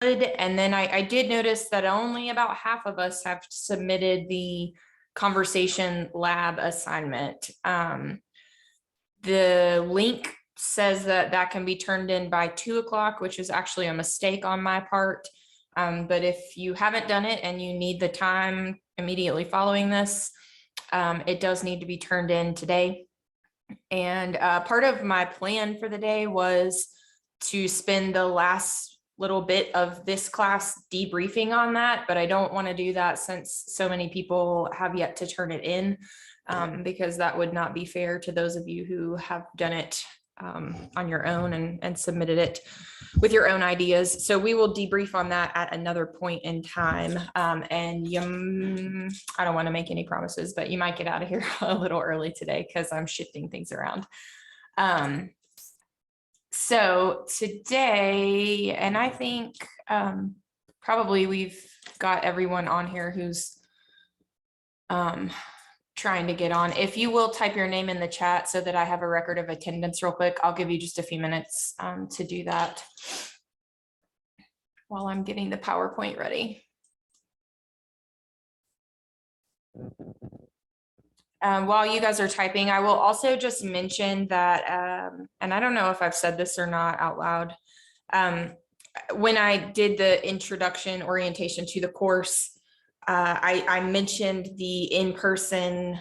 And then I did notice that only about half of us have submitted the conversation lab assignment. The link says that that can be turned in by 2 o'clock, which is actually a mistake on my part. But if you haven't done it and you need the time immediately following this, it does need to be turned in today. And part of my plan for the day was to spend the last little bit of this class debriefing on that, but I don't want to do that since so many people have yet to turn it in, because that would not be fair to those of you who have done it on your own and submitted it with your own ideas. So we will debrief on that at another point in time. And I don't want to make any promises, but you might get out of here a little early today because I'm shifting things around. So today, and I think probably we've got everyone on here who's trying to get on. If you will type your name in the chat so that I have a record of attendance real quick, I'll give you just a few minutes to do that while I'm getting the PowerPoint ready. While you guys are typing, I will also just mention that, and I don't know if I've said this or not out loud, when I did the introduction orientation to the course, I mentioned the in-person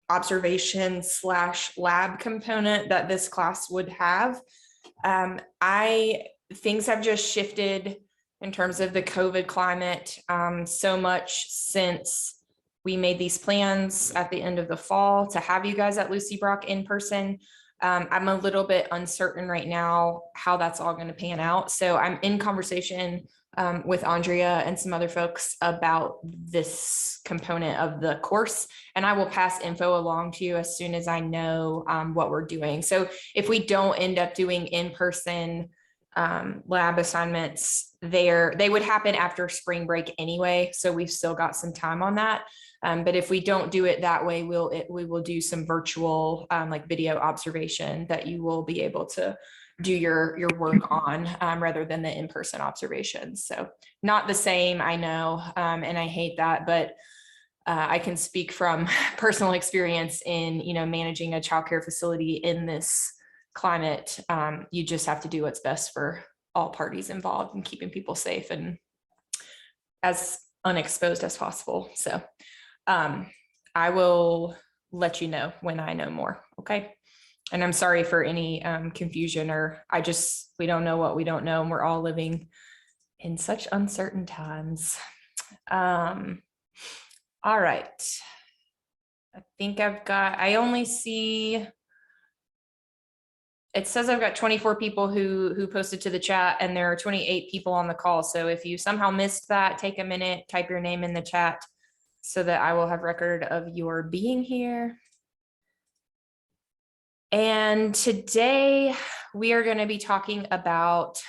observation / lab component that this class would have. Things have just shifted in terms of the COVID climate so much since we made these plans at the end of the fall to have you guys at Lucy Brock in person. I'm a little bit uncertain right now how that's all going to pan out. So I'm in conversation with Andrea and some other folks about this component of the course, and I will pass info along to you as soon as I know what we're doing. So if we don't end up doing in-person lab assignments there, they would happen after spring break anyway. So we've still got some time on that. But if we don't do it that way, we will do some virtual like video observation that you will be able to do your work on rather than the in-person observations. So not the same, I know, and I hate that, but I can speak from personal experience in managing a childcare facility in this climate. You just have to do what's best for all parties involved and keeping people safe and as unexposed as possible. So I will let you know when I know more. Okay. And I'm sorry for any confusion, or we don't know what we don't know. And we're all living in such uncertain times. All right. I think I only see, it says I've got 24 people who posted to the chat, and there are 28 people on the call. So if you somehow missed that, take a minute, type your name in the chat so that I will have record of your being here. And today we are going to be talking about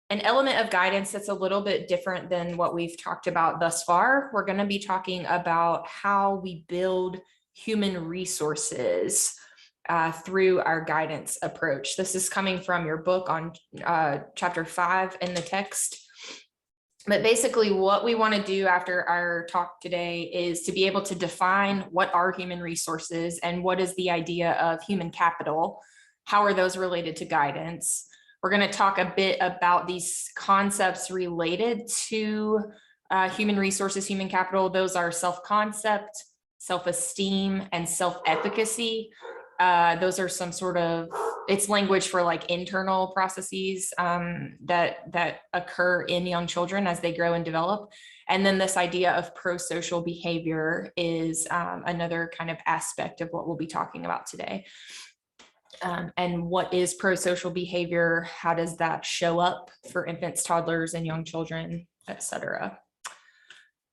an element of guidance that's a little bit different than what we've talked about thus far. We're going to be talking about how we build human resources through our guidance approach. This is coming from your book on chapter 5 in the text. But basically what we want to do after our talk today is to be able to define what are human resources and what is the idea of human capital. How are those related to guidance? We're going to talk a bit about these concepts related to human resources, human capital. Those are self-concept, self-esteem, and self-efficacy. Those are some sort of, it's language for like internal processes that occur in young children as they grow and develop. And then this idea of pro-social behavior is another kind of aspect of what we'll be talking about today. And what is pro-social behavior? How does that show up for infants, toddlers, and young children, etc.?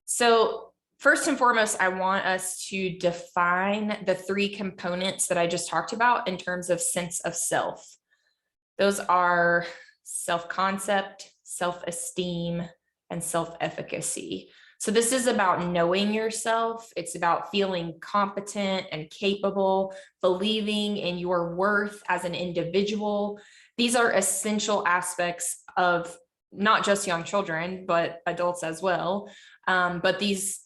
So first and foremost, I want us to define the 3 components that I just talked about in terms of sense of self. Those are self-concept, self-esteem, and self-efficacy. So this is about knowing yourself. It's about feeling competent and capable, believing in your worth as an individual. These are essential aspects of not just young children, but adults as well. But these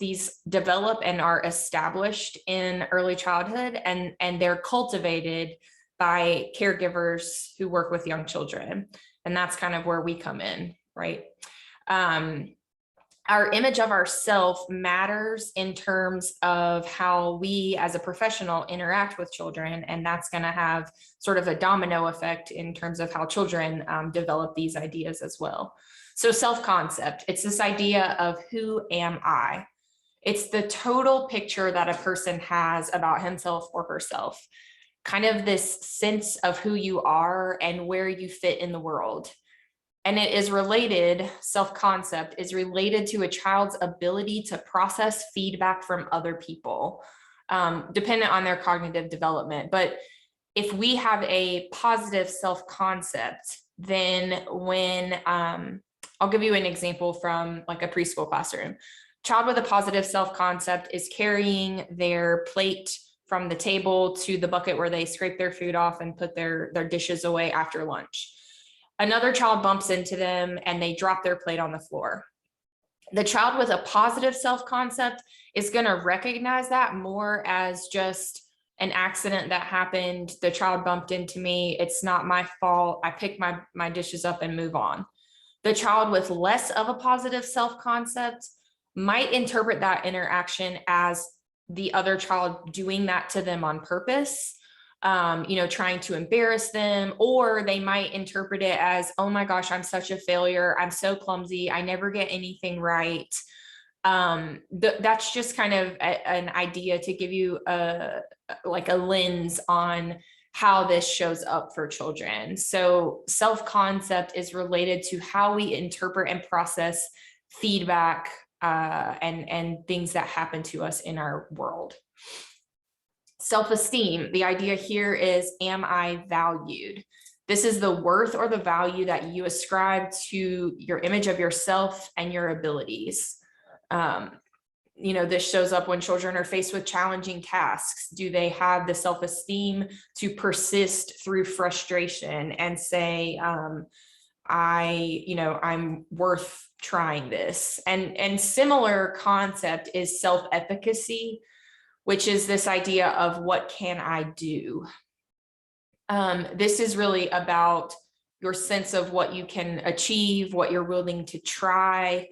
develop and are established in early childhood, and they're cultivated by caregivers who work with young children. And that's kind of where we come in, right? Our image of ourselves matters in terms of how we as a professional interact with children. And that's going to have sort of a domino effect in terms of how children develop these ideas as well. So self-concept, it's this idea of who am I? It's the total picture that a person has about himself or herself, kind of this sense of who you are and where you fit in the world. And it is related, self-concept is related to a child's ability to process feedback from other people, dependent on their cognitive development. But if we have a positive self-concept, then when, I'll give you an example from like a preschool classroom. Child with a positive self-concept is carrying their plate from the table to the bucket where they scrape their food off and put their dishes away after lunch. Another child bumps into them and they drop their plate on the floor. The child with a positive self-concept is going to recognize that more as just an accident that happened. The child bumped into me. It's not my fault. I pick my dishes up and move on. The child with less of a positive self-concept might interpret that interaction as the other child doing that to them on purpose, trying to embarrass them, or they might interpret it as, oh my gosh, I'm such a failure. I'm so clumsy. I never get anything right. That's just kind of an idea to give you a lens on how this shows up for children. So self-concept is related to how we interpret and process feedback and things that happen to us in our world. Self-esteem, the idea here is, am I valued? This is the worth or the value that you ascribe to your image of yourself and your abilities. This shows up when children are faced with challenging tasks. Do they have the self-esteem to persist through frustration and say, I'm worth trying this? And similar concept is self-efficacy, which is this idea of what can I do? This is really about your sense of what you can achieve, what you're willing to try.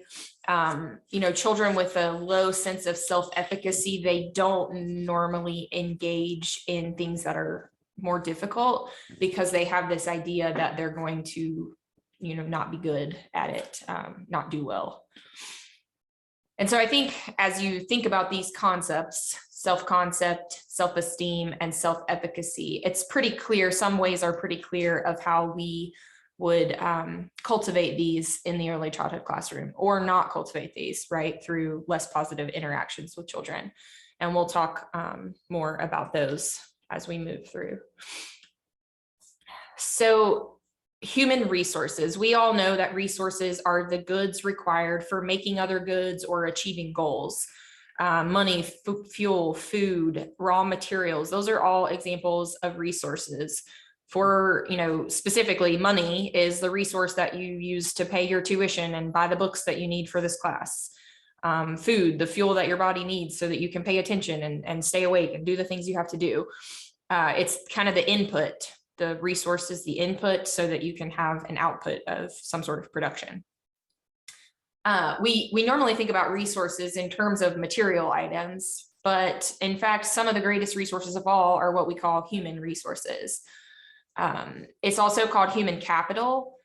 Children with a low sense of self-efficacy, they don't normally engage in things that are more difficult because they have this idea that they're going to, not be good at it, not do well. And so I think as you think about these concepts, self-concept, self-esteem, and self-efficacy, it's pretty clear, some ways are pretty clear of how we would cultivate these in the early childhood classroom, or not cultivate these, right, through less positive interactions with children. And we'll talk more about those as we move through. So human resources. We all know that resources are the goods required for making other goods or achieving goals. Money, fuel, food, raw materials, those are all examples of resources. For, specifically, money is the resource that you use to pay your tuition and buy the books that you need for this class. Food, the fuel that your body needs so that you can pay attention and stay awake and do the things you have to do. It's kind of the input. The resource is the input so that you can have an output of some sort of production. We normally think about resources in terms of material items, but in fact, some of the greatest resources of all are what we call human resources. It's also called human capital.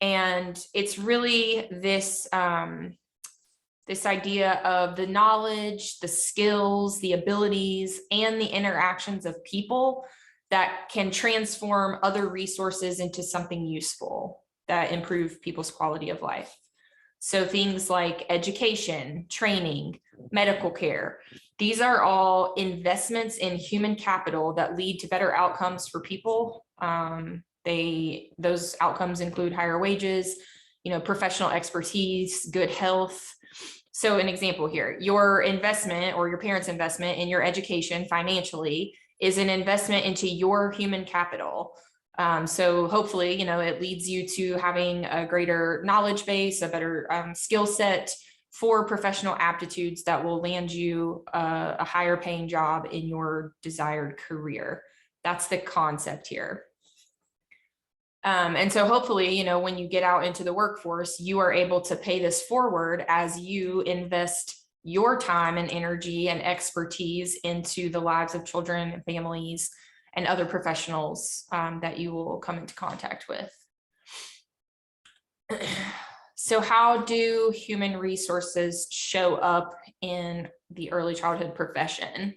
And it's really this, this idea of the knowledge, the skills, the abilities, and the interactions of people that can transform other resources into something useful that improve people's quality of life. So things like education, training, medical care, these are all investments in human capital that lead to better outcomes for people. Those outcomes include higher wages, professional expertise, good health. So an example here, your investment or your parents' investment in your education financially is an investment into your human capital. So hopefully, it leads you to having a greater knowledge base, a better skill set for professional aptitudes that will land you a higher paying job in your desired career. That's the concept here. And so hopefully, when you get out into the workforce, you are able to pay this forward as you invest your time and energy and expertise into the lives of children and families and other professionals that you will come into contact with. So how do human resources show up in the early childhood profession?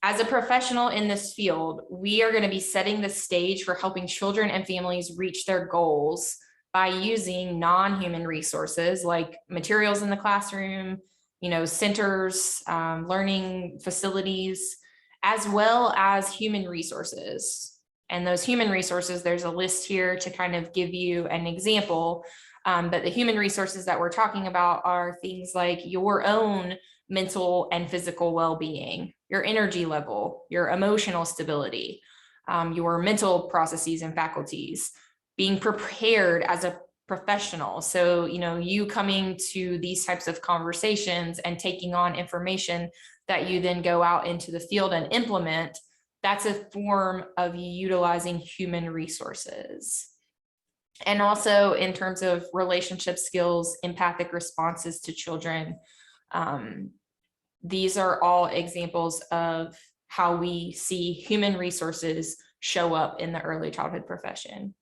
As a professional in this field, we are going to be setting the stage for helping children and families reach their goals by using non-human resources like materials in the classroom, centers, learning facilities, as well as human resources. And those human resources, there's a list here to kind of give you an example. But the human resources that we're talking about are things like your own mental and physical well-being, your energy level, your emotional stability, your mental processes and faculties, being prepared as a professional. So, you coming to these types of conversations and taking on information that you then go out into the field and implement, that's a form of utilizing human resources. And also in terms of relationship skills, empathic responses to children, these are all examples of how we see human resources show up in the early childhood profession.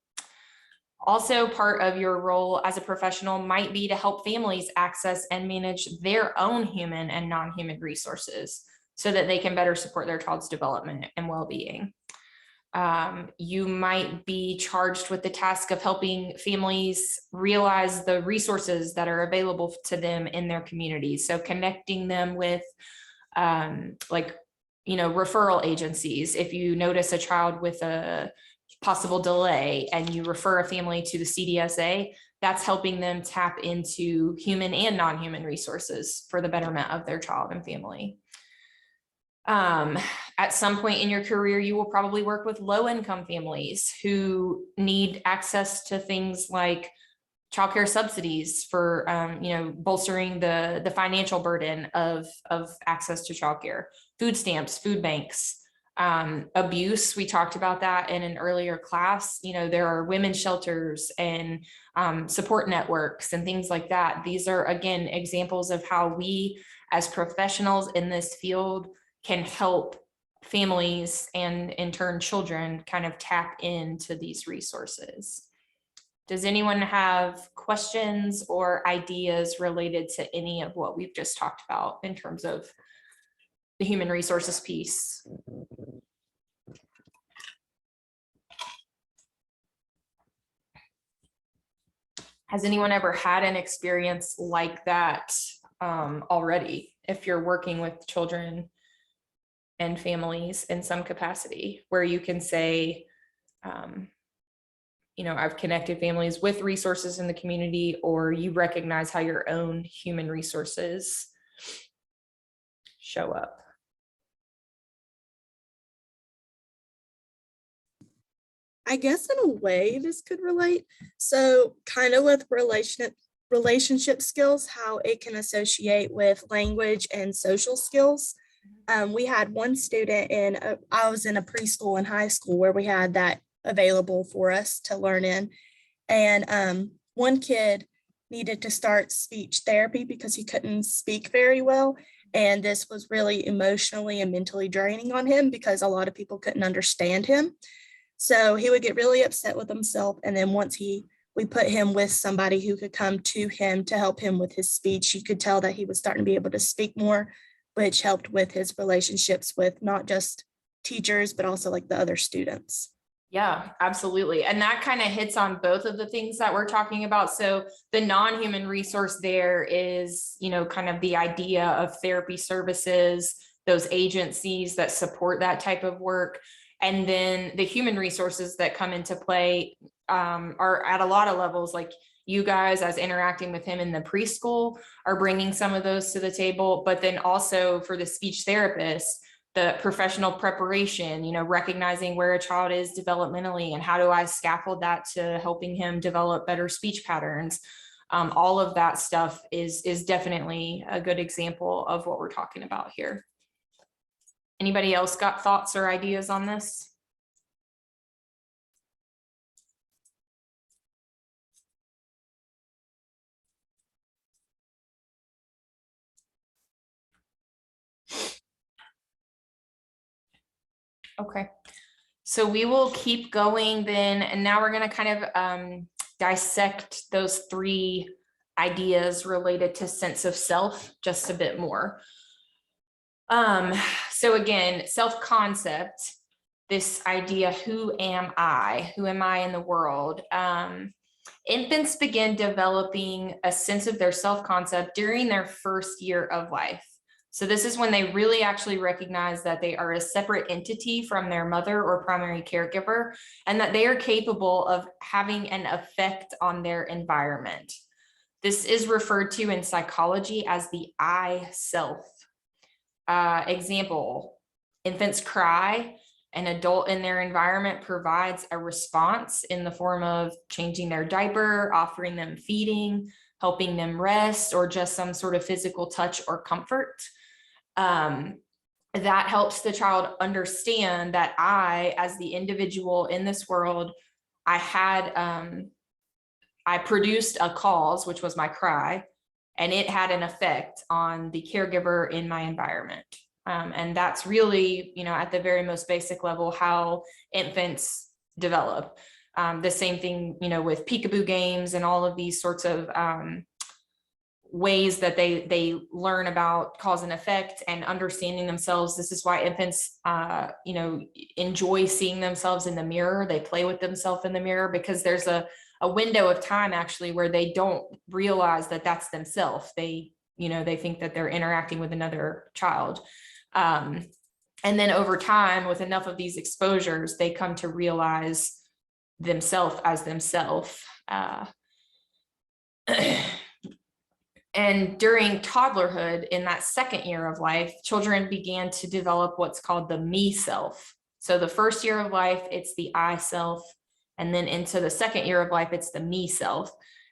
Also, part of your role as a professional might be to help families access and manage their own human and non-human resources so that they can better support their child's development and well-being. You might be charged with the task of helping families realize the resources that are available to them in their communities. So connecting them with referral agencies. If you notice a child with a possible delay and you refer a family to the CDSA, that's helping them tap into human and non-human resources for the betterment of their child and family. At some point in your career, you will probably work with low-income families who need access to things like childcare subsidies for, bolstering the financial burden of access to childcare, food stamps, food banks, abuse. We talked about that in an earlier class. There are women's shelters and support networks and things like that. These are, again, examples of how we as professionals in this field can help families and in turn children kind of tap into these resources. Does anyone have questions or ideas related to any of what we've just talked about in terms of the human resources piece? Has anyone ever had an experience like that already, if you're working with children and families in some capacity, where you can say, I've connected families with resources in the community, or you recognize how your own human resources show up? I guess in a way this could relate. So kind of with relationship skills, how it can associate with language and social skills. We had one student I was in a preschool and high school where we had that available for us to learn in. And one kid needed to start speech therapy because he couldn't speak very well. And this was really emotionally and mentally draining on him because a lot of people couldn't understand him. So he would get really upset with himself. And then once we put him with somebody who could come to him to help him with his speech, you could tell that he was starting to be able to speak more, which helped with his relationships with not just teachers, but also like the other students. Yeah, absolutely. And that kind of hits on both of the things that we're talking about. So the non-human resource there is, kind of the idea of therapy services, those agencies that support that type of work. And then the human resources that come into play are at a lot of levels, like you guys as interacting with him in the preschool are bringing some of those to the table, but then also for the speech therapist, the professional preparation, recognizing where a child is developmentally and how do I scaffold that to helping him develop better speech patterns. All of that stuff is definitely a good example of what we're talking about here. Anybody else got thoughts or ideas on this? Okay, so we will keep going then, and now we're going to kind of dissect those 3 ideas related to sense of self just a bit more. So again, self-concept, this idea, who am I? Who am I in the world? Infants begin developing a sense of their self-concept during their first year of life. So this is when they really actually recognize that they are a separate entity from their mother or primary caregiver, and that they are capable of having an effect on their environment. This is referred to in psychology as the I self. Example, infants cry. An adult in their environment provides a response in the form of changing their diaper, offering them feeding, helping them rest, or just some sort of physical touch or comfort. That helps the child understand that I, as the individual in this world, I produced a cause, which was my cry, and it had an effect on the caregiver in my environment. And that's really, at the very most basic level, how infants develop. The same thing, with peekaboo games and all of these sorts of ways that they learn about cause and effect and understanding themselves. This is why infants, enjoy seeing themselves in the mirror. They play with themselves in the mirror because there's a window of time actually where they don't realize that that's themselves. They think that they're interacting with another child. And then over time, with enough of these exposures, they come to realize themselves as themselves. And during toddlerhood, in that second year of life, children began to develop what's called the me self. So the first year of life, it's the I self. And then into the second year of life, it's the me self.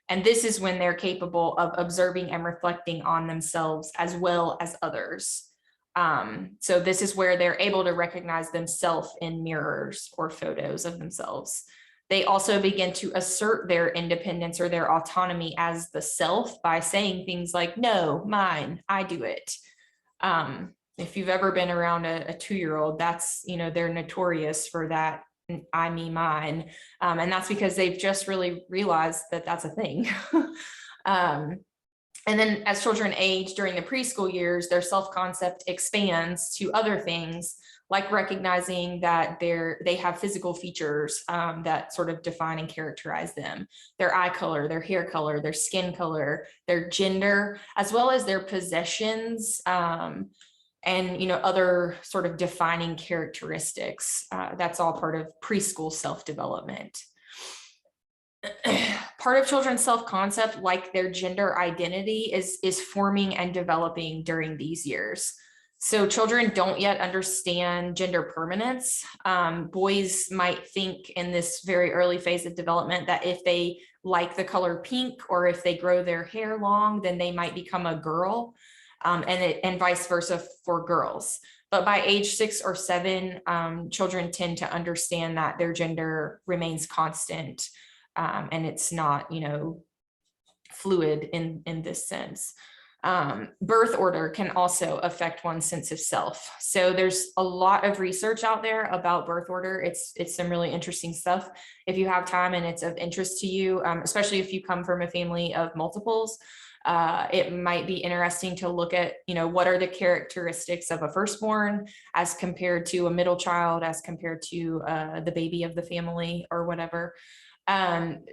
And this is when they're capable of observing and reflecting on themselves as well as others. So this is where they're able to recognize themselves in mirrors or photos of themselves. They also begin to assert their independence or their autonomy as the self by saying things like, no, mine, I do it. If you've ever been around a 2-year-old, that's, they're notorious for that. I, me, mine. And that's because they've just really realized that that's a thing. And then as children age during the preschool years, their self-concept expands to other things, like recognizing that they have physical features that sort of define and characterize them. Their eye color, their hair color, their skin color, their gender, as well as their possessions, and other sort of defining characteristics. That's all part of preschool self-development. Part of children's self-concept, like their gender identity, is forming and developing during these years. So children don't yet understand gender permanence. Boys might think in this very early phase of development that if they like the color pink or if they grow their hair long, then they might become a girl, and vice versa for girls. But by age 6 or 7, children tend to understand that their gender remains constant. And it's not, fluid in this sense. Birth order can also affect one's sense of self. So there's a lot of research out there about birth order. It's some really interesting stuff. If you have time and it's of interest to you, especially if you come from a family of multiples, it might be interesting to look at, what are the characteristics of a firstborn as compared to a middle child, as compared to the baby of the family or whatever.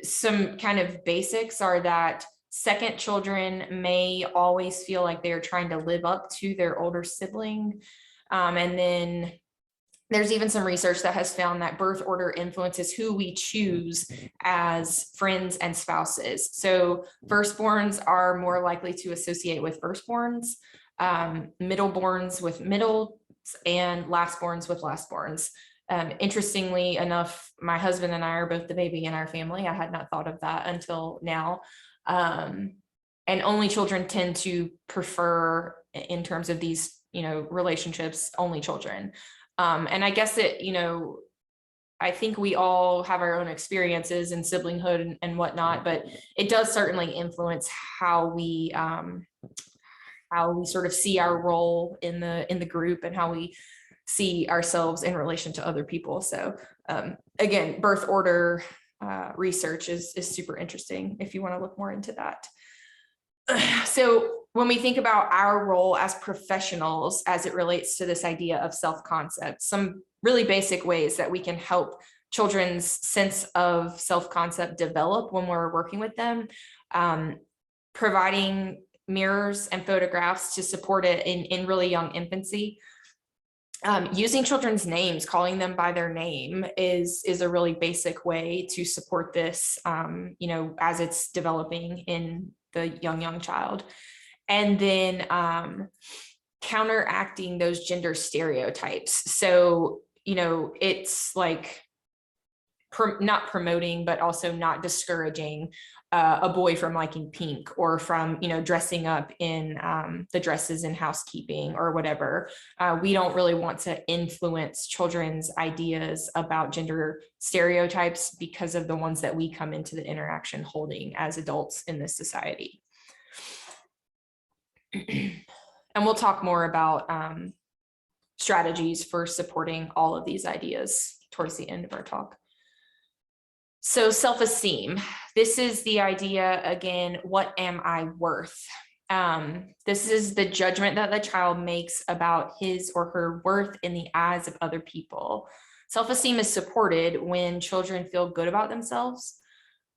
Some kind of basics are that second children may always feel like they're trying to live up to their older sibling. And then there's even some research that has found that birth order influences who we choose as friends and spouses. So firstborns are more likely to associate with firstborns, middleborns with middle and lastborns with lastborns. Interestingly enough, my husband and I are both the baby in our family. I had not thought of that until now. And only children tend to prefer, in terms of these, relationships, only children. And I guess that, I think we all have our own experiences in siblinghood and whatnot, but it does certainly influence how we sort of see our role in the group and how we see ourselves in relation to other people. So again, birth order research is super interesting if you want to look more into that. So when we think about our role as professionals as it relates to this idea of self-concept, some really basic ways that we can help children's sense of self-concept develop when we're working with them, providing mirrors and photographs to support it in really young infancy. Using children's names, calling them by their name is a really basic way to support this, as it's developing in the young child. And then counteracting those gender stereotypes. So, it's like not promoting, but also not discouraging a boy from liking pink or from, dressing up in the dresses in housekeeping or whatever. We don't really want to influence children's ideas about gender stereotypes because of the ones that we come into the interaction holding as adults in this society. And we'll talk more about strategies for supporting all of these ideas towards the end of our talk. So self-esteem, this is the idea, again, what am I worth? This is the judgment that the child makes about his or her worth in the eyes of other people. Self-esteem is supported when children feel good about themselves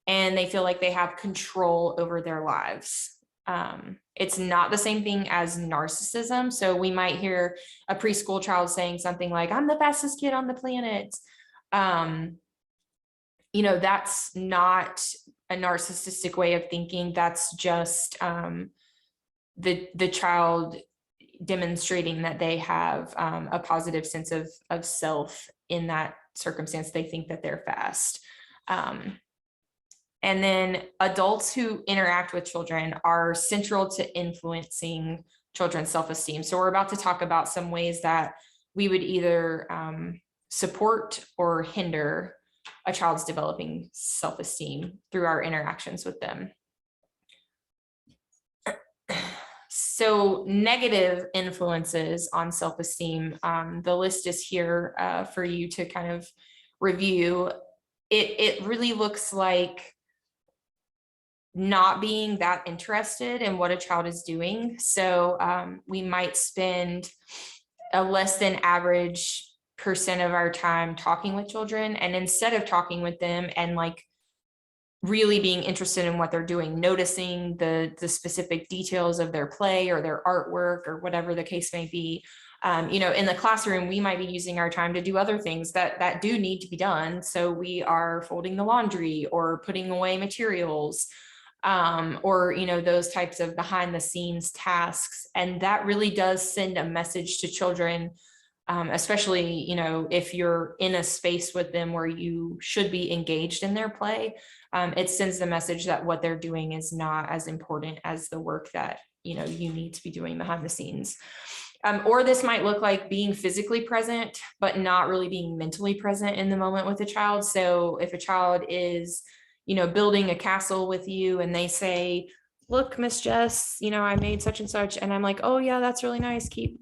and they feel like they have control over their lives. It's not the same thing as narcissism. So we might hear a preschool child saying something like, I'm the fastest kid on the planet. That's not a narcissistic way of thinking. That's just the child demonstrating that they have a positive sense of self in that circumstance. They think that they're fast. And then adults who interact with children are central to influencing children's self-esteem. So we're about to talk about some ways that we would either support or hinder a child's developing self-esteem through our interactions with them. So negative influences on self-esteem, the list is here for you to kind of review. It really looks like not being that interested in what a child is doing. So we might spend a less than average % of our time talking with children, and instead of talking with them and like really being interested in what they're doing, noticing the specific details of their play or their artwork or whatever the case may be, in the classroom, we might be using our time to do other things that do need to be done. So we are folding the laundry or putting away materials, or those types of behind the scenes tasks. And that really does send a message to children, especially if you're in a space with them where you should be engaged in their play. It sends the message that what they're doing is not as important as the work that you need to be doing behind the scenes. Or this might look like being physically present but not really being mentally present in the moment with a child. So if a child is building a castle with you and they say, look, Miss Jess, I made such and such, and I'm like, oh yeah, that's really nice, keep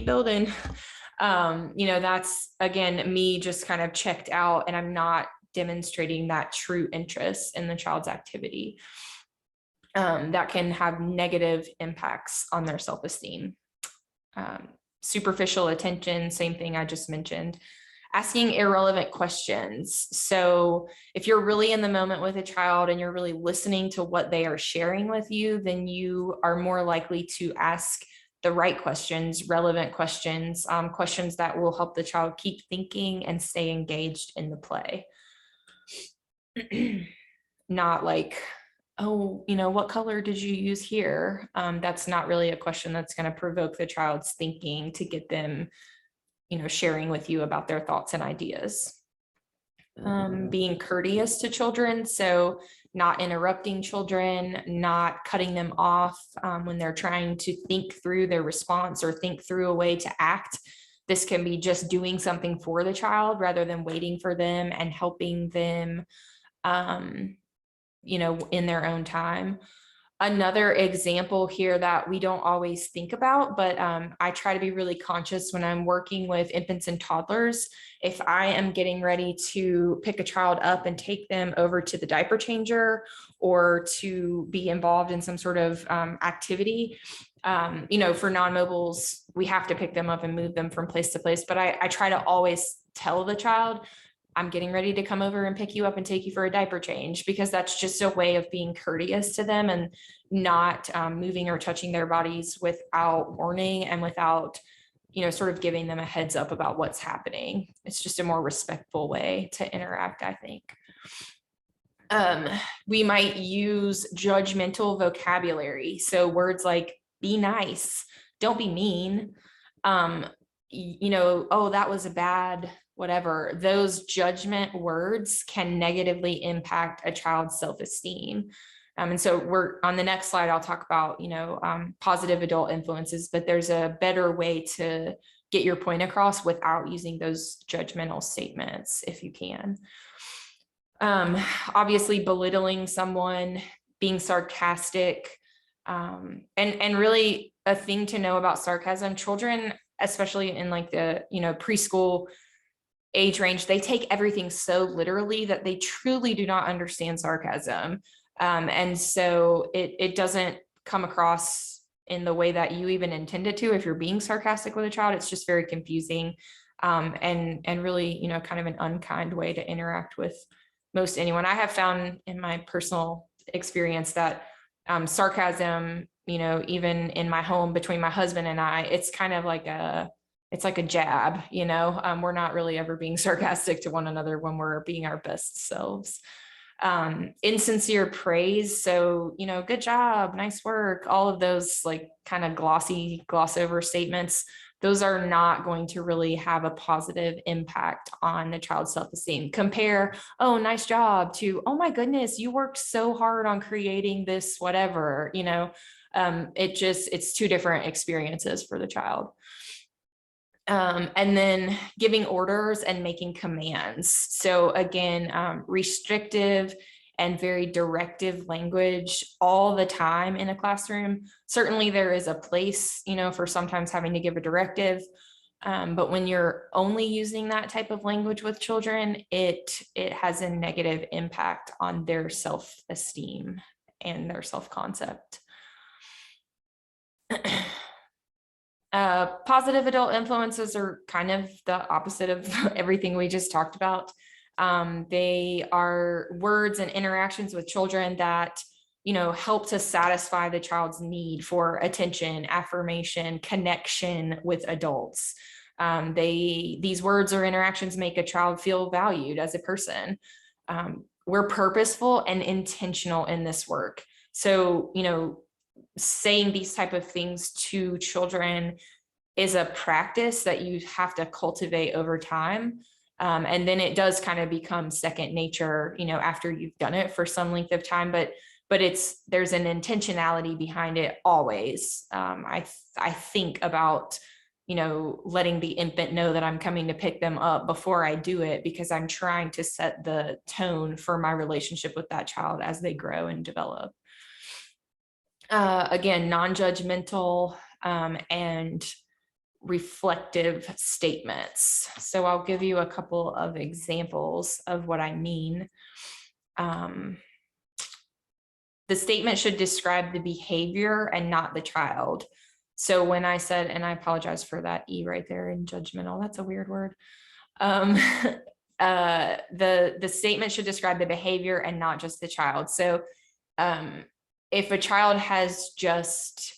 building. That's again me just kind of checked out, and I'm not demonstrating that true interest in the child's activity. That can have negative impacts on their self-esteem. Superficial attention, same thing I just mentioned. Asking irrelevant questions. So if you're really in the moment with a child and you're really listening to what they are sharing with you, then you are more likely to ask the right questions, relevant questions, questions that will help the child keep thinking and stay engaged in the play. Not like, oh, what color did you use here? That's not really a question that's going to provoke the child's thinking to get them sharing with you about their thoughts and ideas. Being courteous to children, so not interrupting children, not cutting them off when they're trying to think through their response or think through a way to act. This can be just doing something for the child rather than waiting for them and helping them, in their own time. Another example here that we don't always think about, but I try to be really conscious when I'm working with infants and toddlers. If I am getting ready to pick a child up and take them over to the diaper changer or to be involved in some sort of activity, for non-mobiles, we have to pick them up and move them from place to place. But I try to always tell the child, I'm getting ready to come over and pick you up and take you for a diaper change, because that's just a way of being courteous to them and not moving or touching their bodies without warning and without, sort of giving them a heads up about what's happening. It's just a more respectful way to interact, I think. We might use judgmental vocabulary. So words like be nice, don't be mean, oh, that was a bad whatever. Those judgment words can negatively impact a child's self-esteem. And so we're on the next slide, I'll talk about, positive adult influences, but there's a better way to get your point across without using those judgmental statements if you can. Obviously belittling someone, being sarcastic, and really a thing to know about sarcasm. Children, especially in like the, preschool age range, they take everything so literally that they truly do not understand sarcasm. And so it doesn't come across in the way that you even intended to. If you're being sarcastic with a child, it's just very confusing, and really, kind of an unkind way to interact with most anyone. I have found in my personal experience that sarcasm, even in my home between my husband and I, it's kind of like it's like a jab, we're not really ever being sarcastic to one another when we're being our best selves. Insincere praise. So, good job, nice work, all of those like kind of gloss over statements, those are not going to really have a positive impact on the child's self-esteem. Compare, oh, nice job, to, oh my goodness, you worked so hard on creating this, whatever, it's two different experiences for the child. And then giving orders and making commands. So again, restrictive and very directive language all the time in a classroom. Certainly there is a place, for sometimes having to give a directive. But when you're only using that type of language with children, it has a negative impact on their self-esteem and their self-concept. Positive adult influences are kind of the opposite of everything we just talked about. They are words and interactions with children that, help to satisfy the child's need for attention, affirmation, connection with adults. These words or interactions make a child feel valued as a person. We're purposeful and intentional in this work. So, saying these type of things to children is a practice that you have to cultivate over time. And then it does kind of become second nature, after you've done it for some length of time, but there's an intentionality behind it always. I think about, letting the infant know that I'm coming to pick them up before I do it, because I'm trying to set the tone for my relationship with that child as they grow and develop. Again, non-judgmental and reflective statements. So I'll give you a couple of examples of what I mean. The statement should describe the behavior and not the child. So when I said, and I apologize for that E right there in judgmental, that's a weird word. The statement should describe the behavior and not just the child. So if a child has just,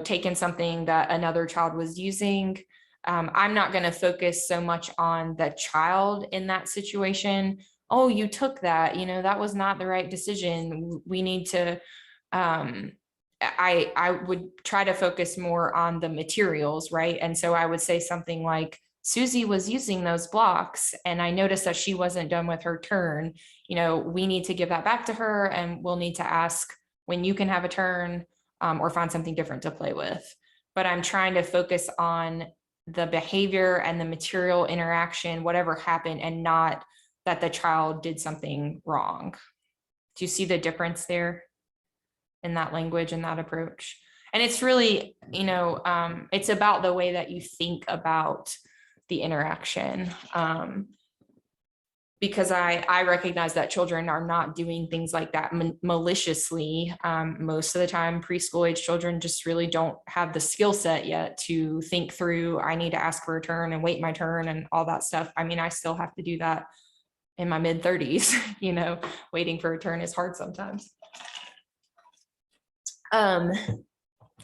taken something that another child was using, I'm not going to focus so much on the child in that situation. Oh, you took that, that was not the right decision. We need to, I would try to focus more on the materials, right? And so I would say something like, Susie was using those blocks and I noticed that she wasn't done with her turn. We need to give that back to her and we'll need to ask when you can have a turn, or find something different to play with. But I'm trying to focus on the behavior and the material interaction, whatever happened, and not that the child did something wrong. Do you see the difference there in that language and that approach? And it's really, it's about the way that you think about the interaction. Because I recognize that children are not doing things like that maliciously. Most of the time, preschool age children just really don't have the skill set yet to think through, I need to ask for a turn and wait my turn and all that stuff. I mean, I still have to do that in my mid 30s, waiting for a turn is hard sometimes.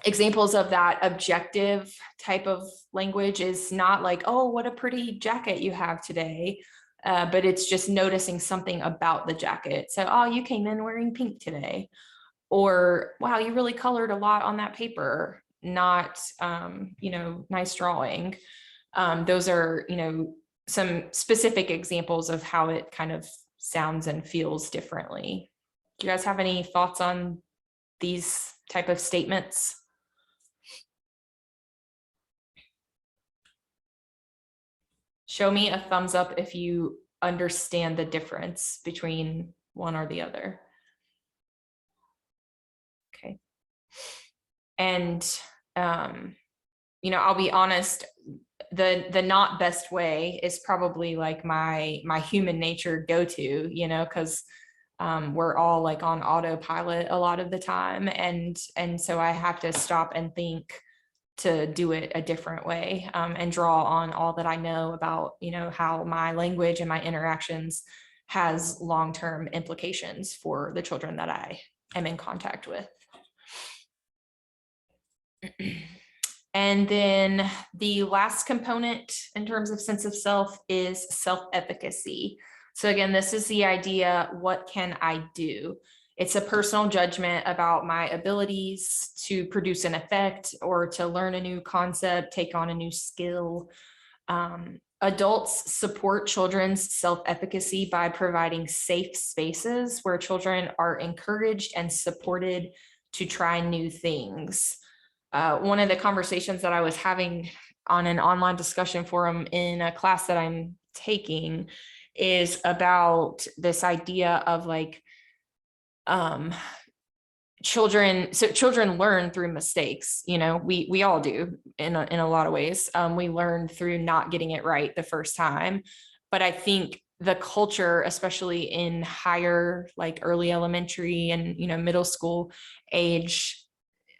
Examples of that objective type of language is not like, oh, what a pretty jacket you have today. But it's just noticing something about the jacket. So, oh, you came in wearing pink today. Or, wow, you really colored a lot on that paper. Not, nice drawing. Those are, some specific examples of how it kind of sounds and feels differently. Do you guys have any thoughts on these type of statements? Show me a thumbs up if you understand the difference between one or the other. Okay. And, I'll be honest, the not best way is probably like my human nature go-to, because we're all like on autopilot a lot of the time. And so I have to stop and think to do it a different way, and draw on all that I know about, how my language and my interactions has long-term implications for the children that I am in contact with. And then the last component in terms of sense of self is self-efficacy. So again, this is the idea, what can I do? It's a personal judgment about my abilities to produce an effect or to learn a new concept, take on a new skill. Adults support children's self-efficacy by providing safe spaces where children are encouraged and supported to try new things. One of the conversations that I was having on an online discussion forum in a class that I'm taking is about this idea of like, children learn through mistakes. We all do in a lot of ways. We learn through not getting it right the first time. But I think the culture, especially in higher, like early elementary and, middle school age,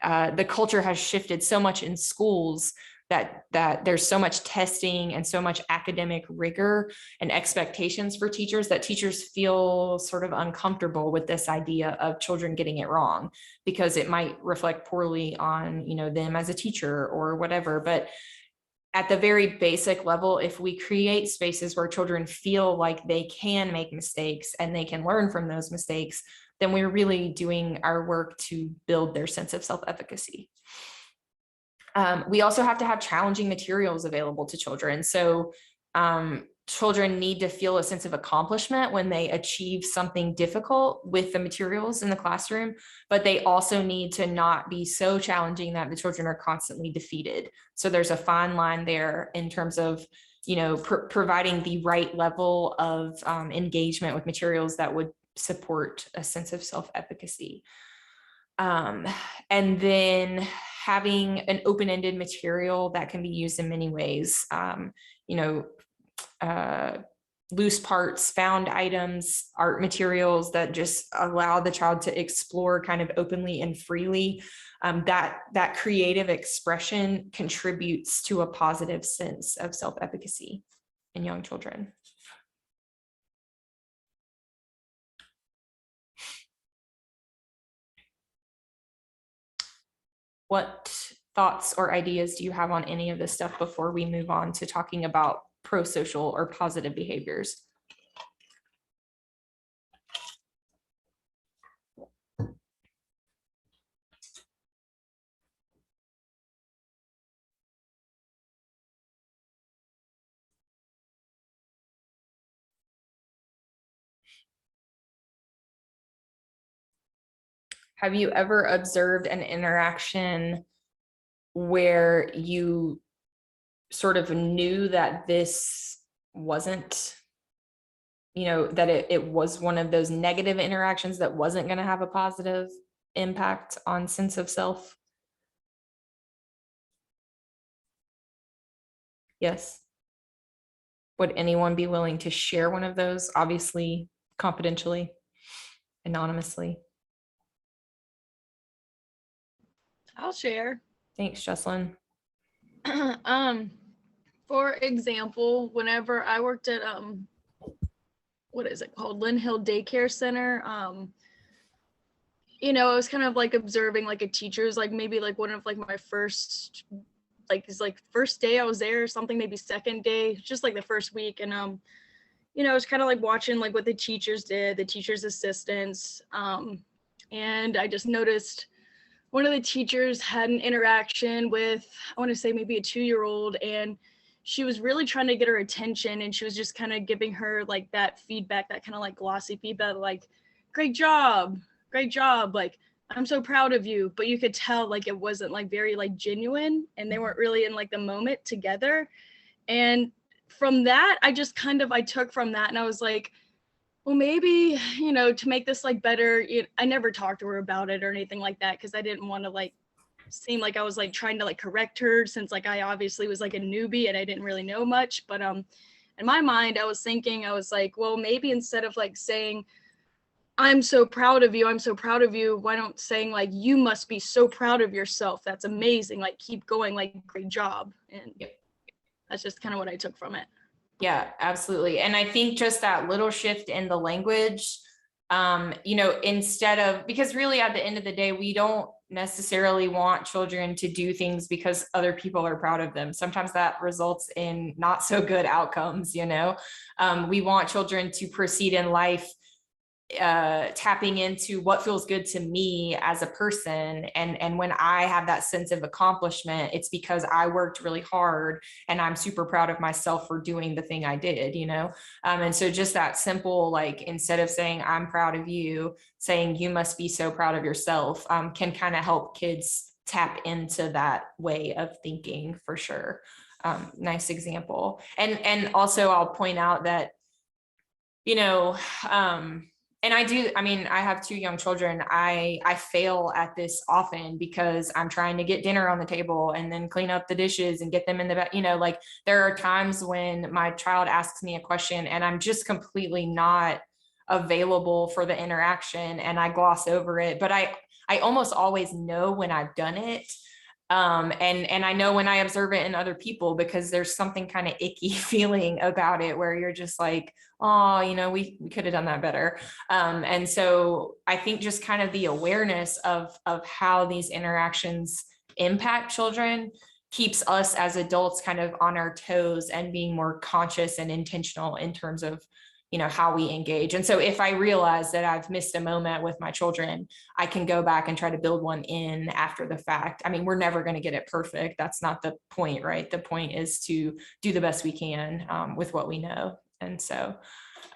the culture has shifted so much in schools that there's so much testing and so much academic rigor and expectations for teachers that teachers feel sort of uncomfortable with this idea of children getting it wrong because it might reflect poorly on, them as a teacher or whatever. But at the very basic level, if we create spaces where children feel like they can make mistakes and they can learn from those mistakes, then we're really doing our work to build their sense of self-efficacy. We also have to have challenging materials available to children. So children need to feel a sense of accomplishment when they achieve something difficult with the materials in the classroom, but they also need to not be so challenging that the children are constantly defeated. So there's a fine line there in terms of, providing the right level of engagement with materials that would support a sense of self-efficacy. And then having an open-ended material that can be used in many ways, loose parts, found items, art materials that just allow the child to explore kind of openly and freely. That creative expression contributes to a positive sense of self-efficacy in young children. What thoughts or ideas do you have on any of this stuff before we move on to talking about pro-social or positive behaviors? have you ever observed an interaction where you sort of knew that this wasn't, that it was one of those negative interactions that wasn't going to have a positive impact on sense of self? Yes. Would anyone be willing to share one of those? Obviously, confidentially, anonymously. I'll share. Thanks, Jocelyn. For example, whenever I worked at what is it called, Lynn Hill Daycare Center, I was kind of like observing like a teacher's, like maybe like one of like my first, like it's like first day I was there or something, maybe second day, just like the first week. And I was kind of like watching like what the teachers did, the teachers' assistants. And I just noticed one of the teachers had an interaction with, I want to say maybe a 2-year-old, and she was really trying to get her attention, and she was just kind of giving her like that feedback, that kind of like glossy feedback, like, great job, like, I'm so proud of you. But you could tell like it wasn't like very like genuine, and they weren't really in like the moment together. And from that, I just I took from that, and I was like, well, maybe, to make this like better, I never talked to her about it or anything like that, because I didn't want to like seem like I was like trying to like correct her, since like I obviously was like a newbie and I didn't really know much. But in my mind, I was thinking, I was like, well, maybe instead of like saying, I'm so proud of you, why don't saying like, you must be so proud of yourself, that's amazing, like keep going, like great job. And Yep. That's just kind of what I took from it. Yeah, absolutely. And I think just that little shift in the language, instead of, because really at the end of the day, we don't necessarily want children to do things because other people are proud of them. Sometimes that results in not so good outcomes. We want children to proceed in life tapping into what feels good to me as a person. And when I have that sense of accomplishment, it's because I worked really hard and I'm super proud of myself for doing the thing I did, and so just that simple, like, instead of saying I'm proud of you, saying you must be so proud of yourself, can kind of help kids tap into that way of thinking, for sure. Nice example. And also I'll point out that, and I have 2 young children. I fail at this often because I'm trying to get dinner on the table and then clean up the dishes and get them in the bed. Like there are times when my child asks me a question and I'm just completely not available for the interaction and I gloss over it, but I almost always know when I've done it. And I know when I observe it in other people, because there's something kind of icky feeling about it where you're just like, oh, we could have done that better. And so I think just kind of the awareness of how these interactions impact children keeps us as adults kind of on our toes and being more conscious and intentional in terms of how we engage. And so if I realize that I've missed a moment with my children, I can go back and try to build one in after the fact. I mean, we're never going to get it perfect. That's not the point, right? The point is to do the best we can with what we know. And so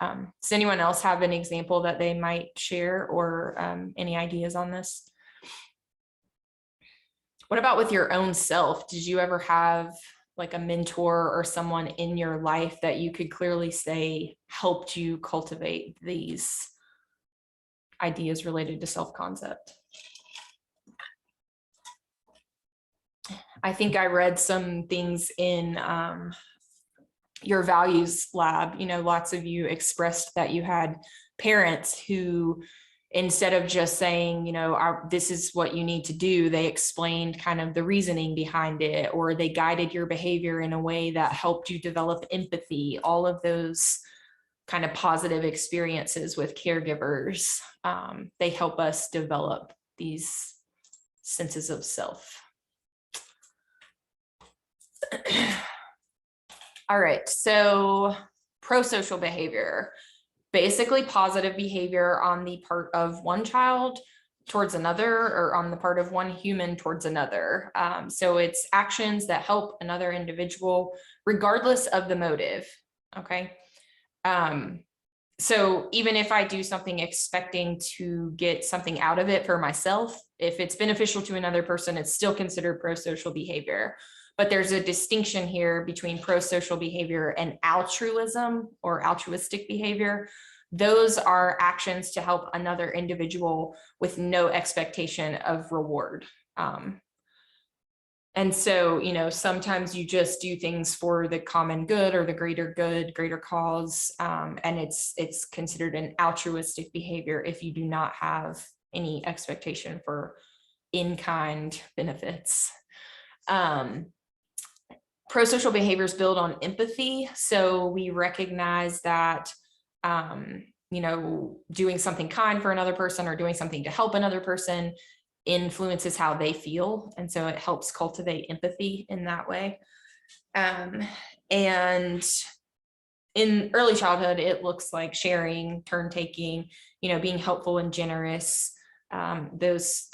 does anyone else have an example that they might share, or any ideas on this? What about with your own self? Did you ever have like a mentor or someone in your life that you could clearly say helped you cultivate these ideas related to self-concept? I think I read some things in your values lab. Lots of you expressed that you had parents who, instead of just saying, this is what you need to do, they explained kind of the reasoning behind it, or they guided your behavior in a way that helped you develop empathy. All of those kind of positive experiences with caregivers, they help us develop these senses of self. All right, so pro-social behavior. Basically positive behavior on the part of one child towards another, or on the part of one human towards another. So it's actions that help another individual regardless of the motive. Okay. So even if I do something expecting to get something out of it for myself, if it's beneficial to another person, it's still considered pro-social behavior. But there's a distinction here between pro-social behavior and altruism or altruistic behavior. Those are actions to help another individual with no expectation of reward. And so, sometimes you just do things for the common good or the greater good, greater cause. And it's considered an altruistic behavior if you do not have any expectation for in-kind benefits. Pro-social behaviors build on empathy. So we recognize that, doing something kind for another person or doing something to help another person influences how they feel. And so it helps cultivate empathy in that way. And in early childhood, it looks like sharing, turn taking, being helpful and generous, those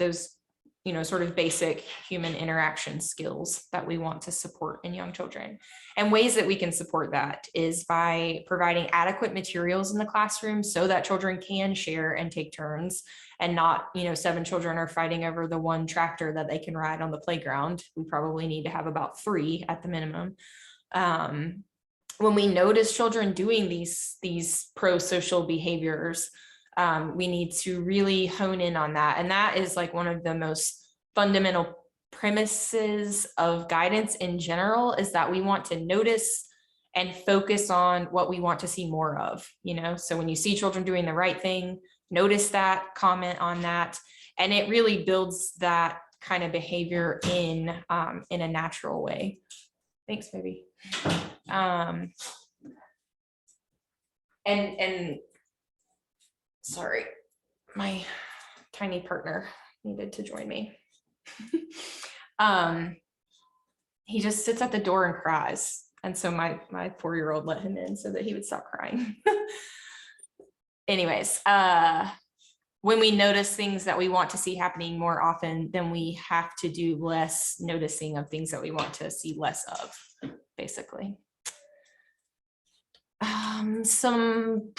sort of basic human interaction skills that we want to support in young children. And ways that we can support that is by providing adequate materials in the classroom so that children can share and take turns, and not, 7 children are fighting over the one tractor that they can ride on the playground. We probably need to have about 3 at the minimum. When we notice children doing these pro-social behaviors, we need to really hone in on that. And that is like one of the most fundamental premises of guidance in general, is that we want to notice and focus on what we want to see more of, so when you see children doing the right thing, notice that, comment on that, and it really builds that kind of behavior in a natural way. Thanks, baby. And sorry, my tiny partner needed to join me. He just sits at the door and cries. And so my 4-year-old let him in so that he would stop crying. Anyways, when we notice things that we want to see happening more often, then we have to do less noticing of things that we want to see less of, basically. Some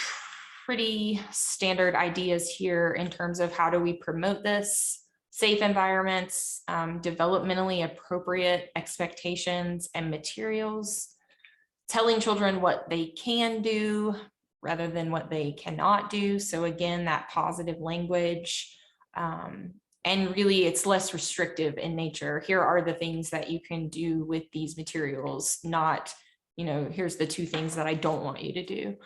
pretty standard ideas here in terms of how do we promote this: safe environments, developmentally appropriate expectations and materials, telling children what they can do rather than what they cannot do. So again, that positive language, and really it's less restrictive in nature. Here are the things that you can do with these materials, not, here's the 2 things that I don't want you to do.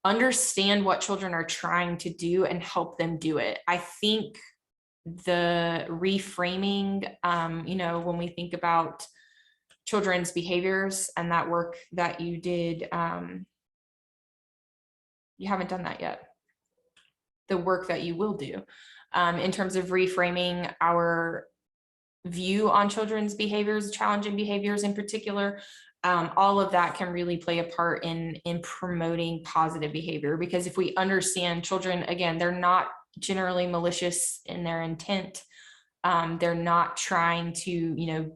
Understand what children are trying to do and help them do it. I think the reframing, when we think about children's behaviors and that work that you did, you haven't done that yet. The work that you will do in terms of reframing our view on children's behaviors, challenging behaviors in particular, all of that can really play a part in promoting positive behavior. Because if we understand children, again, they're not generally malicious in their intent. They're not trying to,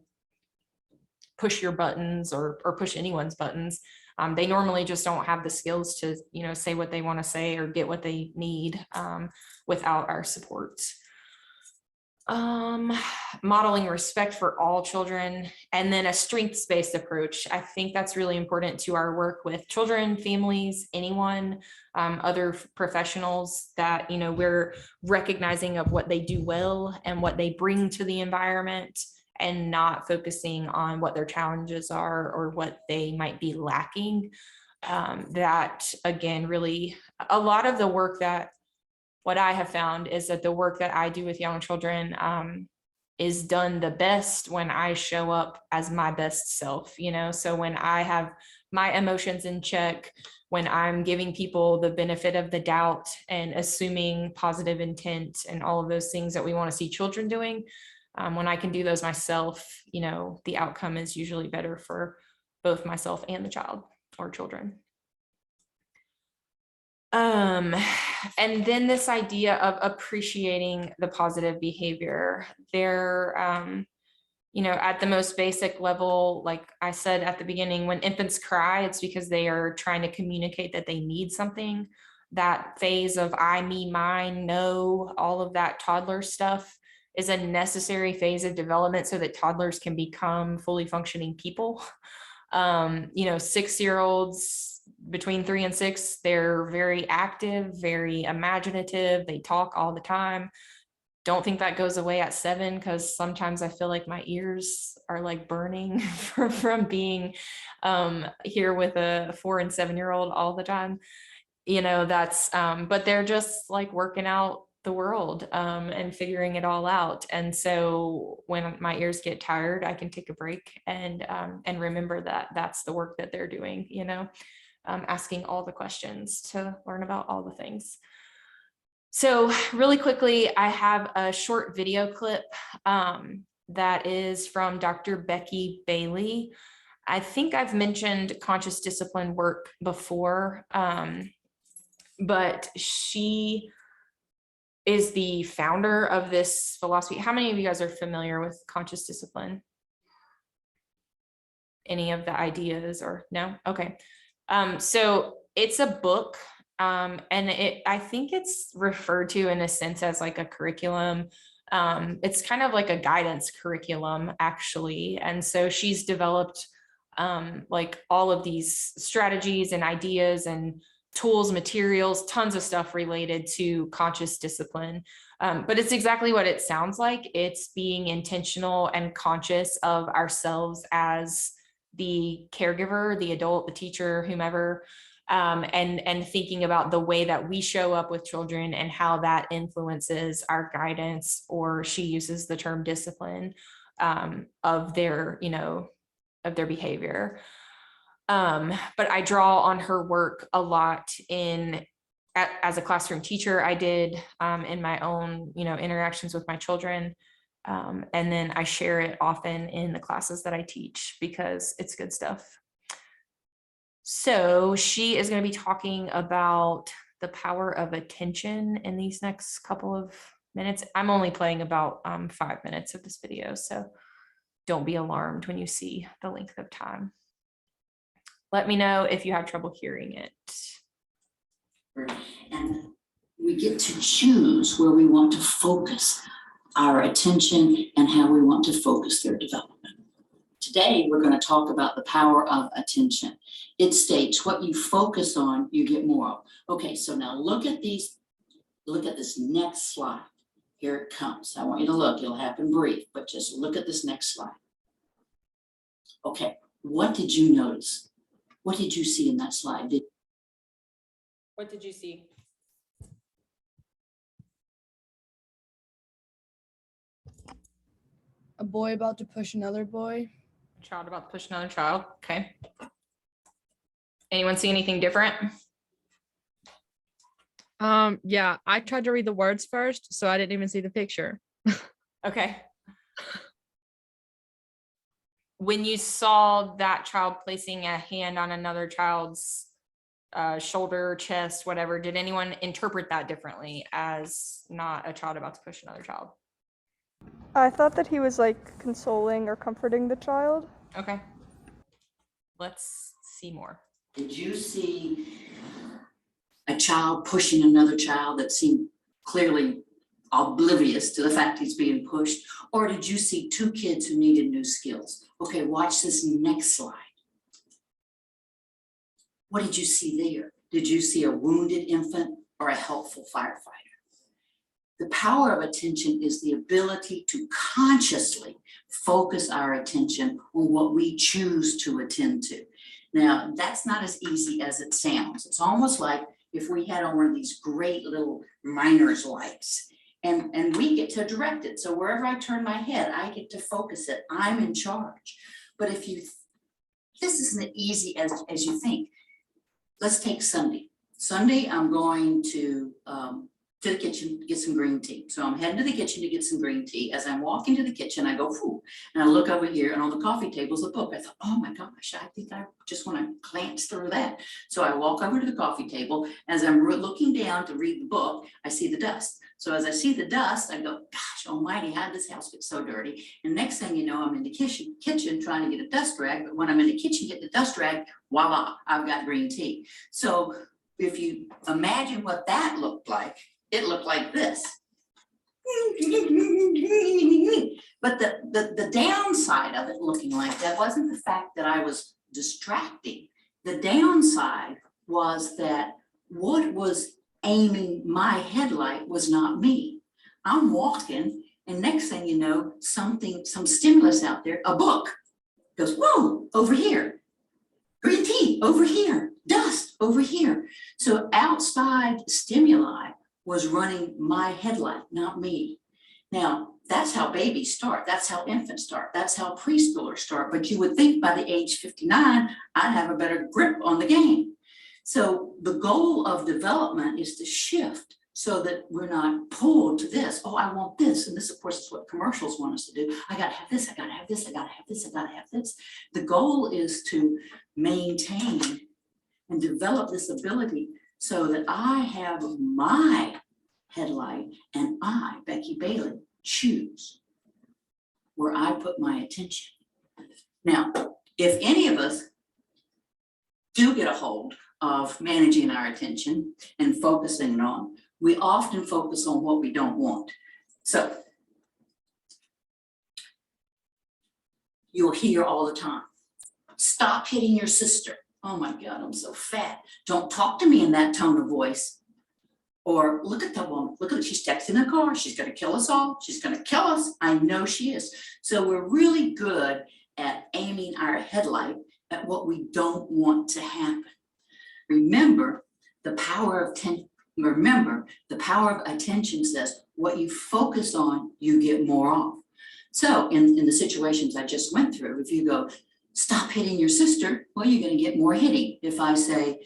push your buttons or push anyone's buttons. They normally just don't have the skills to, say what they want to say or get what they need without our support. Modeling respect for all children, and then a strengths-based approach. I think that's really important to our work with children, families, anyone, other professionals, that, we're recognizing of what they do well and what they bring to the environment, and not focusing on what their challenges are or what they might be lacking. That, again, really a lot of the work that what I have found is that the work that I do with young children is done the best when I show up as my best self, so when I have my emotions in check, when I'm giving people the benefit of the doubt and assuming positive intent and all of those things that we want to see children doing, when I can do those myself, the outcome is usually better for both myself and the child or children. And then this idea of appreciating the positive behavior. There you know, at the most basic level, like I said at the beginning, when infants cry, it's because they are trying to communicate that they need something. That phase of I, me, mine, no, all of that toddler stuff is a necessary phase of development so that toddlers can become fully functioning people. You know, 6-year-olds between 3 and 6, they're very active, very imaginative. They talk all the time. Don't think that goes away at 7, because sometimes I feel like my ears are like burning from being here with a 4 and 7-year-old all the time. You know, that's but they're just like working out the world and figuring it all out. And so when my ears get tired, I can take a break and remember that that's the work that they're doing, you know, asking all the questions to learn about all the things. So really quickly, I have a short video clip that is from Dr. Becky Bailey. I think I've mentioned conscious discipline work before, but she is the founder of this philosophy. How many of you guys are familiar with conscious discipline? Any of the ideas or no? Okay. So it's a book. And I think it's referred to in a sense as like a curriculum. It's kind of like a guidance curriculum, actually. And so she's developed like all of these strategies and ideas and tools, materials, tons of stuff related to conscious discipline. But it's exactly what it sounds like. It's being intentional and conscious of ourselves as the caregiver, the adult, the teacher, whomever, and thinking about the way that we show up with children and how that influences our guidance, or she uses the term discipline, of their, you know, of their behavior. But I draw on her work a lot as a classroom teacher. I did in my own, you know, interactions with my children. And then I share it often in the classes that I teach because it's good stuff. So she is going to be talking about the power of attention in these next couple of minutes. I'm only playing about 5 minutes of this video, so don't be alarmed when you see the length of time. Let me know if you have trouble hearing it. And we get to choose where we want to focus our attention and how we want to focus their development. Today, we're going to talk about the power of attention. It states what you focus on, you get more of. Okay, so now look at these. Look at this next slide. Here it comes. I want you to look. It'll happen brief, but just look at this next slide. Okay, what did you notice? What did you see in that slide? What did you see? A boy about to push another boy. A child about to push another child. Okay. Anyone see anything different? Yeah, I tried to read the words first, so I didn't even see the picture. Okay. When you saw that child placing a hand on another child's shoulder, chest, whatever, did anyone interpret that differently as not a child about to push another child? I thought that he was like consoling or comforting the child. Okay. Let's see more. Did you see a child pushing another child that seemed clearly oblivious to the fact he's being pushed? Or did you see two kids who needed new skills? Okay, watch this next slide. What did you see there? Did you see a wounded infant or a helpful firefighter? The power of attention is the ability to consciously focus our attention on what we choose to attend to. Now, that's not as easy as it sounds. It's almost like if we had on one of these great little miner's lights and we get to direct it. So wherever I turn my head, I get to focus it. I'm in charge. But if this isn't as easy as you think. Let's take Sunday. Sunday, I'm going to the kitchen to get some green tea. So I'm heading to the kitchen to get some green tea. As I'm walking to the kitchen, I go, whoo, and I look over here and on the coffee table is a book. I thought, oh my gosh, I think I just want to glance through that. So I walk over to the coffee table. As I'm looking down to read the book, I see the dust. So as I see the dust, I go, gosh almighty, how did this house get so dirty? And next thing you know, I'm in the kitchen trying to get a dust rag. But when I'm in the kitchen getting the dust rag, voila, I've got green tea. So if you imagine what that looked like, it looked like this. But the downside of it looking like that wasn't the fact that I was distracting. The downside was that what was aiming my headlight was not me. I'm walking, and next thing you know, some stimulus out there, a book goes, whoa, over here. Green tea over here, dust over here. So outside stimuli was running my headlight, not me. Now, that's how babies start. That's how infants start. That's how preschoolers start. But you would think by the age 59, I'd have a better grip on the game. So the goal of development is to shift so that we're not pulled to this. Oh, I want this. And this, of course, is what commercials want us to do. I got to have this. I got to have this. I got to have this. I got to have this. The goal is to maintain and develop this ability so that I have my headlight and I, Becky Bailey, choose where I put my attention. Now, if any of us do get a hold of managing our attention and focusing on, we often focus on what we don't want. So you'll hear all the time, stop hitting your sister. Oh my God, I'm so fat. Don't talk to me in that tone of voice. Or look at that woman, look at it, she's texting the car, she's gonna kill us all, she's gonna kill us, I know she is. So we're really good at aiming our headlight at what we don't want to happen. Remember, the power of attention says what you focus on, you get more of. So in the situations I just went through, if you go, stop hitting your sister, well, you're gonna get more hitting. If I say,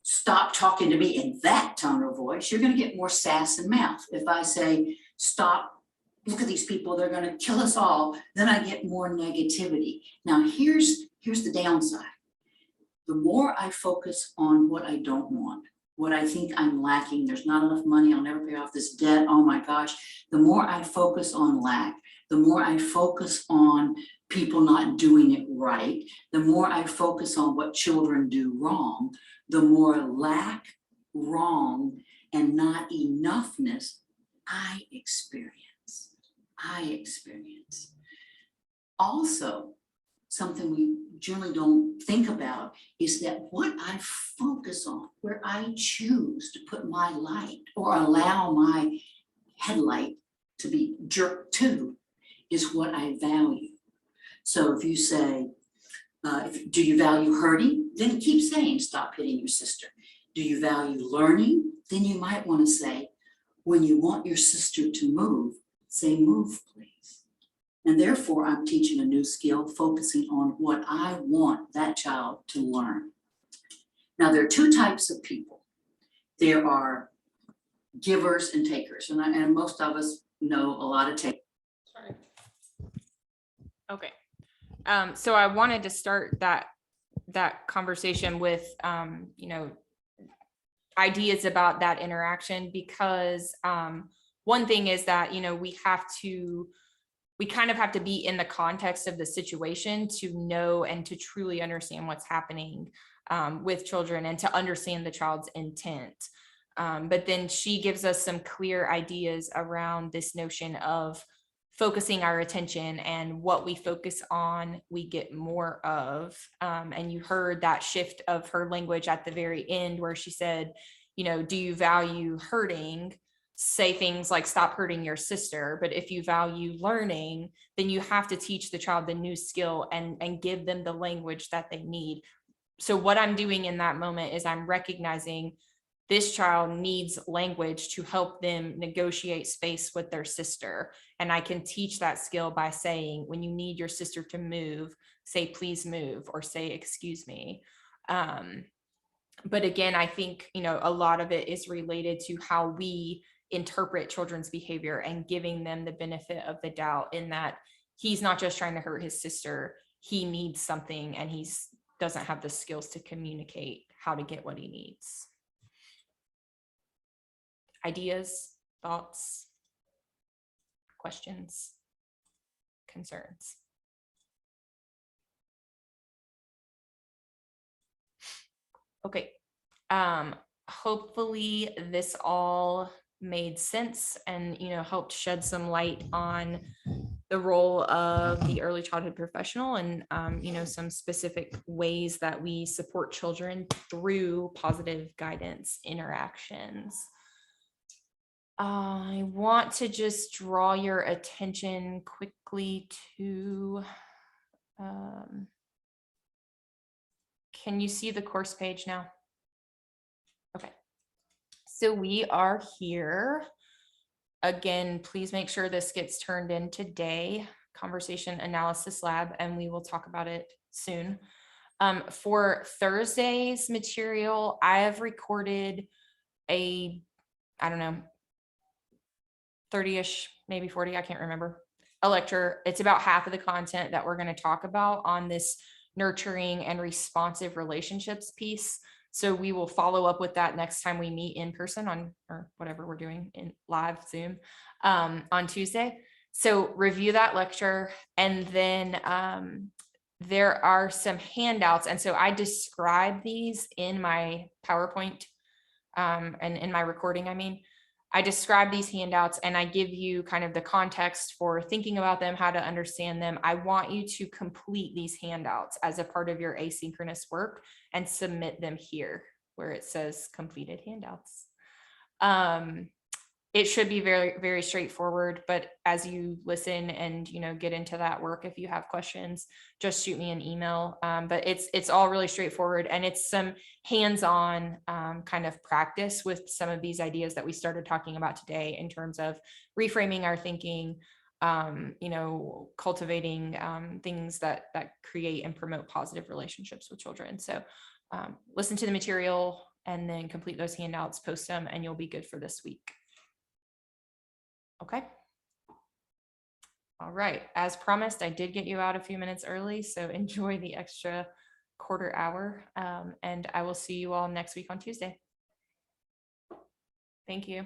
stop talking to me in that tone of voice, you're gonna get more sass and mouth. If I say, stop, look at these people, they're gonna kill us all, then I get more negativity. Now here's the downside. The more I focus on what I don't want, what I think I'm lacking, there's not enough money, I'll never pay off this debt, oh my gosh, the more I focus on lack, the more I focus on people not doing it right, the more I focus on what children do wrong, the more lack, wrong, and not enoughness I experience. Also, something we generally don't think about is that what I focus on, where I choose to put my light or allow my headlight to be jerked to, is what I value. So if you say, do you value hurting? Then keep saying, stop hitting your sister. Do you value learning? Then you might want to say, when you want your sister to move, say, move, please. And therefore, I'm teaching a new skill, focusing on what I want that child to learn. Now, there are two types of people. There are givers and takers, and most of us know a lot of takers. Sorry. Okay. So I wanted to start that conversation with, ideas about that interaction, because one thing is that, we kind of have to be in the context of the situation to know and to truly understand what's happening with children and to understand the child's intent. But then she gives us some clear ideas around this notion of focusing our attention, and what we focus on, we get more of. And you heard that shift of her language at the very end where she said, do you value hurting? Say things like, stop hurting your sister. But if you value learning, then you have to teach the child the new skill and give them the language that they need. So what I'm doing in that moment is I'm recognizing this child needs language to help them negotiate space with their sister. And I can teach that skill by saying, when you need your sister to move, say, please move, or say, excuse me. But again, I think, a lot of it is related to how we interpret children's behavior and giving them the benefit of the doubt, in that he's not just trying to hurt his sister, he needs something and he doesn't have the skills to communicate how to get what he needs. Ideas, thoughts? questions, concerns? Okay. Hopefully this all made sense and, helped shed some light on the role of the early childhood professional and, some specific ways that we support children through positive guidance interactions. I want to just draw your attention quickly to, can you see the course page now? Okay. So we are here. Again, please make sure this gets turned in today, Conversation Analysis Lab, and we will talk about it soon. For Thursday's material, I have recorded I don't know, 30-ish, maybe 40, I can't remember, a lecture. It's about half of the content that we're going to talk about on this nurturing and responsive relationships piece. So we will follow up with that next time we meet in person on, or whatever we're doing in live Zoom on Tuesday. So review that lecture. And then there are some handouts. And so I describe these in my PowerPoint and in my recording, I describe these handouts and I give you kind of the context for thinking about them, how to understand them. I want you to complete these handouts as a part of your asynchronous work and submit them here where it says completed handouts. It should be very, very straightforward, but as you listen and, get into that work, if you have questions, just shoot me an email. But it's all really straightforward and it's some hands-on kind of practice with some of these ideas that we started talking about today in terms of reframing our thinking, cultivating things that create and promote positive relationships with children. So listen to the material and then complete those handouts, post them, and you'll be good for this week. Okay. All right. As promised, I did get you out a few minutes early, so enjoy the extra quarter hour. And I will see you all next week on Tuesday. Thank you.